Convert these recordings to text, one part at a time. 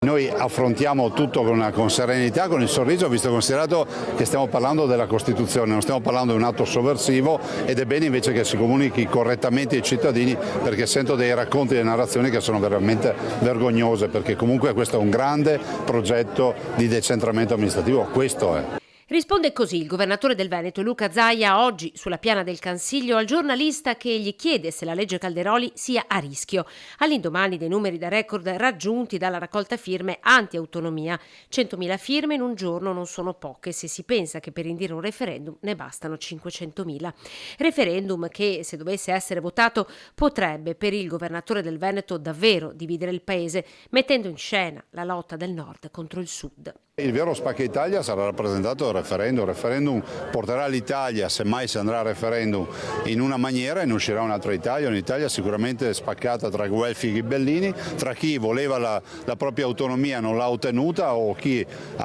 Noi affrontiamo tutto con serenità, con il sorriso, visto e considerato che stiamo parlando della Costituzione, non stiamo parlando di un atto sovversivo, ed è bene invece che si comunichi correttamente ai cittadini, perché sento dei racconti e delle narrazioni che sono veramente vergognose, perché comunque questo è un grande progetto di decentramento amministrativo, questo è. Risponde così il governatore del Veneto Luca Zaia oggi sulla piana del Cansiglio al giornalista che gli chiede se la legge Calderoli sia a rischio, all'indomani dei numeri da record raggiunti dalla raccolta firme anti-autonomia. 100.000 firme in un giorno non sono poche se si pensa che per indire un referendum ne bastano 500.000. Referendum che, se dovesse essere votato, potrebbe per il governatore del Veneto davvero dividere il paese, mettendo in scena la lotta del nord contro il sud. Il vero spacca Italia sarà rappresentato dal referendum. Il referendum porterà l'Italia, se mai si andrà a referendum, in una maniera e ne uscirà un'altra Italia, un'Italia sicuramente spaccata tra Guelfi e Ghibellini, tra chi voleva la propria autonomia e non l'ha ottenuta, o chi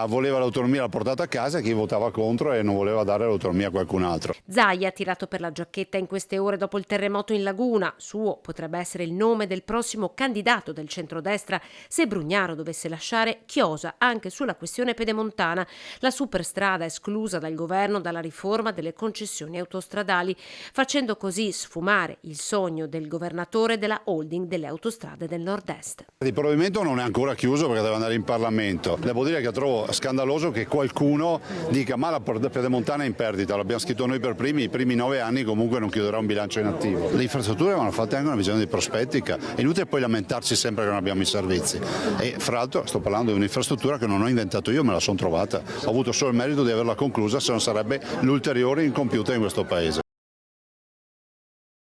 voleva l'autonomia l'ha portata a casa, e chi votava contro e non voleva dare l'autonomia a qualcun altro. Zaia ha tirato per la giacchetta in queste ore dopo il terremoto in Laguna. Suo potrebbe essere il nome del prossimo candidato del centrodestra se Brugnaro dovesse lasciare chiosa anche sulla questione pedemontana, la superstrada esclusa dal governo dalla riforma delle concessioni autostradali, facendo così sfumare il sogno del governatore della holding delle autostrade del nord-est. Il provvedimento non è ancora chiuso perché deve andare in Parlamento. Devo dire che trovo scandaloso che qualcuno dica ma la pedemontana è in perdita, l'abbiamo scritto noi per primi, i primi 9 anni comunque non chiuderà un bilancio in attivo. Le infrastrutture vanno fatte anche una visione di prospettica, è inutile poi lamentarci sempre che non abbiamo i servizi. E fra l'altro sto parlando di un'infrastruttura che non ho inventato io, me la sono trovata, ho avuto solo il merito di averla conclusa, se non sarebbe l'ulteriore incompiuta in questo paese.